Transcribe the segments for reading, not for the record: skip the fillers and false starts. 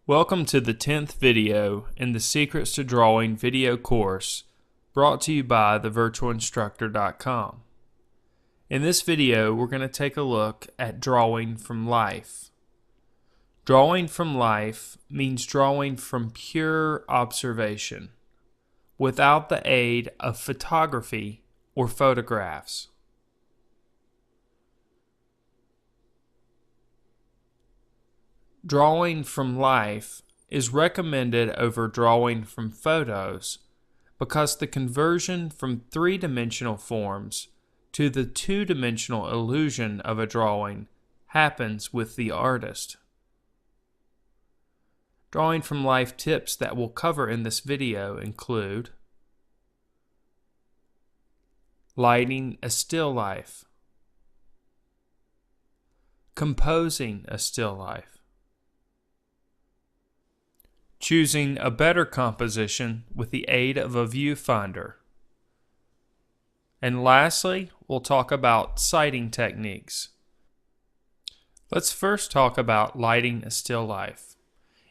Welcome to the 10th video in the Secrets to Drawing video course brought to you by thevirtualinstructor.com. In this video, we're going to take a look at drawing from life. Drawing from life means drawing from pure observation, without the aid of photography or photographs. Drawing from life is recommended over drawing from photos because the conversion from three-dimensional forms to the two-dimensional illusion of a drawing happens with the artist. Drawing from life tips that we'll cover in this video include lighting a still life, composing a still life, choosing a better composition with the aid of a viewfinder. And lastly, we'll talk about sighting techniques. Let's first talk about lighting a still life.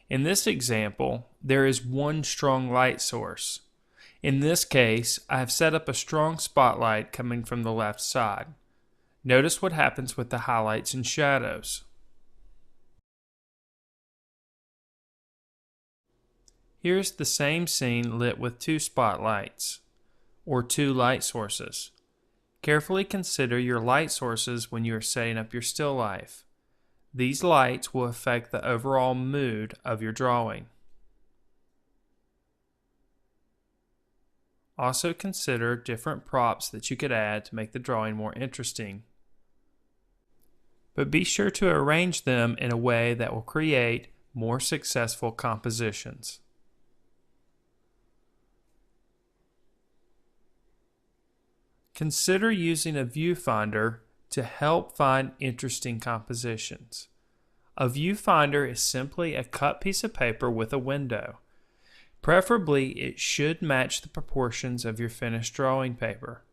In this example, there is one strong light source. In this case, I have set up a strong spotlight coming from the left side. Notice what happens with the highlights and shadows. Here's the same scene lit with two spotlights, or two light sources. Carefully consider your light sources when you are setting up your still life. These lights will affect the overall mood of your drawing. Also consider different props that you could add to make the drawing more interesting. But be sure to arrange them in a way that will create more successful compositions. Consider using a viewfinder to help find interesting compositions. A viewfinder is simply a cut piece of paper with a window. Preferably, it should match the proportions of your finished drawing paper.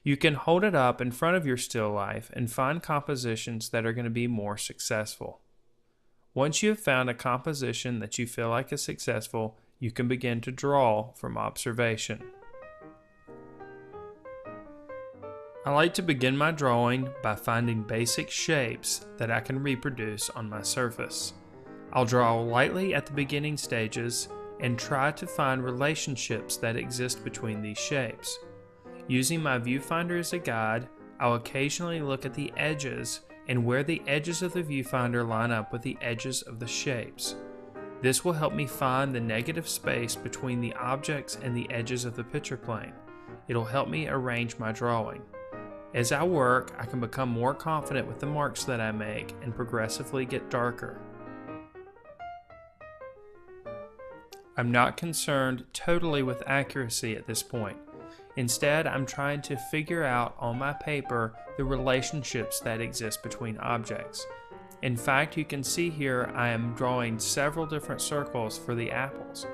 You can hold it up in front of your still life and find compositions that are going to be more successful. Once you have found a composition that you feel like is successful, you can begin to draw from observation. I like to begin my drawing by finding basic shapes that I can reproduce on my surface. I'll draw lightly at the beginning stages and try to find relationships that exist between these shapes. Using my viewfinder as a guide, I'll occasionally look at the edges and where the edges of the viewfinder line up with the edges of the shapes. This will help me find the negative space between the objects and the edges of the picture plane. It'll help me arrange my drawing. As I work, I can become more confident with the marks that I make and progressively get darker. I'm not concerned totally with accuracy at this point. Instead, I'm trying to figure out on my paper the relationships that exist between objects. In fact, you can see here I am drawing several different circles for the apples.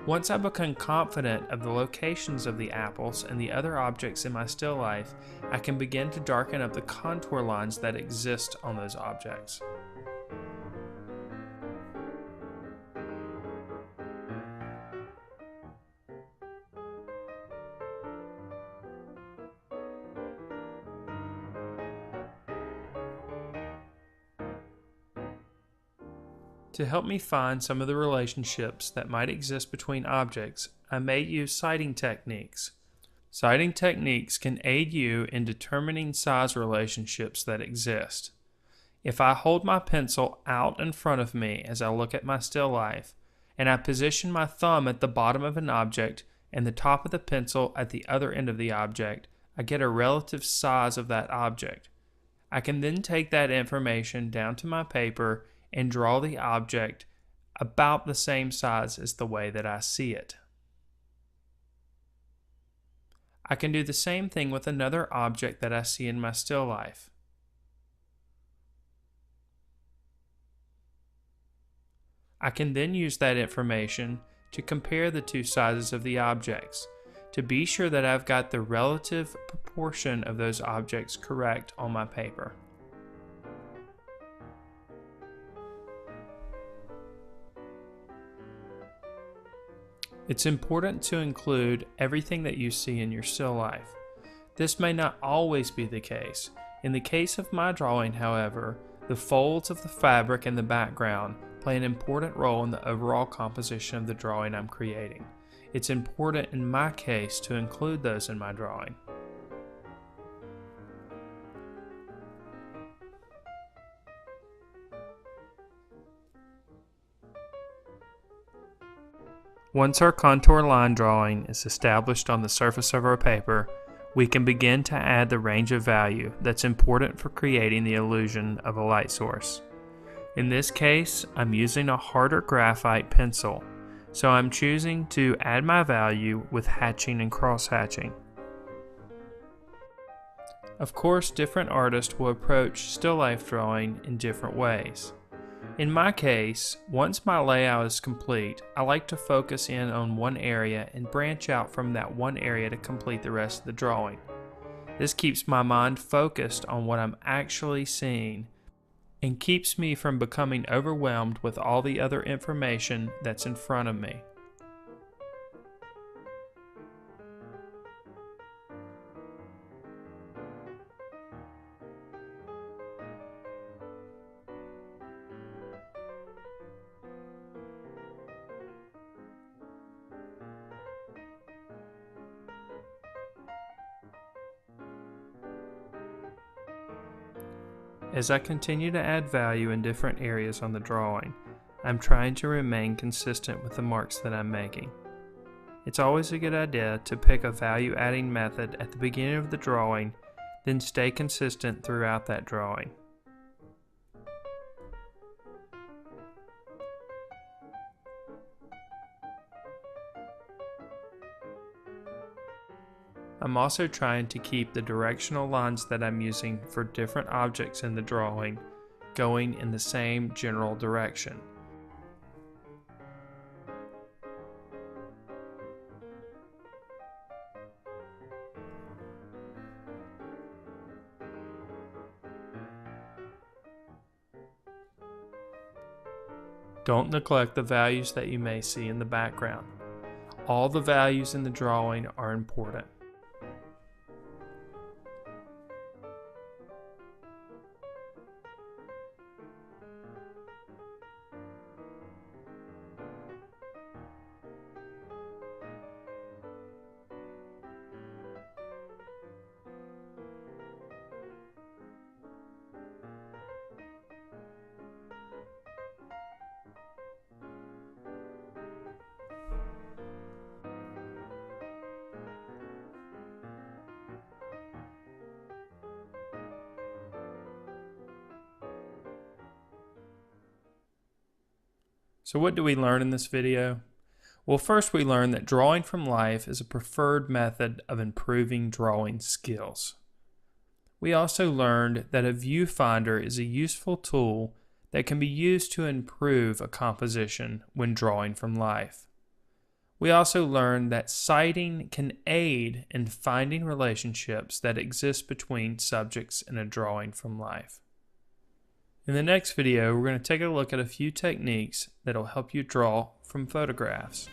Once I become confident of the locations of the apples and the other objects in my still life, I can begin to darken up the contour lines that exist on those objects. To help me find some of the relationships that might exist between objects, I may use sighting techniques. Sighting techniques can aid you in determining size relationships that exist. If I hold my pencil out in front of me as I look at my still life, and I position my thumb at the bottom of an object and the top of the pencil at the other end of the object, I get a relative size of that object. I can then take that information down to my paper and draw the object about the same size as the way that I see it. I can do the same thing with another object that I see in my still life. I can then use that information to compare the two sizes of the objects. to be sure that I've got the relative proportion of those objects correct on my paper. It's important to include everything that you see in your still life. This may not always be the case. In the case of my drawing, however, the folds of the fabric in the background play an important role in the overall composition of the drawing I'm creating. It's important in my case to include those in my drawing. Once our contour line drawing is established on the surface of our paper, we can begin to add the range of value that's important for creating the illusion of a light source. In this case, I'm using a harder graphite pencil, so I'm choosing to add my value with hatching and cross-hatching. Of course, different artists will approach still life drawing in different ways. In my case, once my layout is complete, I like to focus in on one area and branch out from that one area to complete the rest of the drawing. This keeps my mind focused on what I'm actually seeing and keeps me from becoming overwhelmed with all the other information that's in front of me. As I continue to add value in different areas on the drawing, I'm trying to remain consistent with the marks that I'm making. It's always a good idea to pick a value-adding method at the beginning of the drawing, then stay consistent throughout that drawing. I'm also trying to keep the directional lines that I'm using for different objects in the drawing going in the same general direction. Don't neglect the values that you may see in the background. All the values in the drawing are important. So what do we learn in this video? Well, first we learned that drawing from life is a preferred method of improving drawing skills. We also learned that a viewfinder is a useful tool that can be used to improve a composition when drawing from life. We also learned that citing can aid in finding relationships that exist between subjects in a drawing from life. In the next video, we're going to take a look at a few techniques that will help you draw from photographs.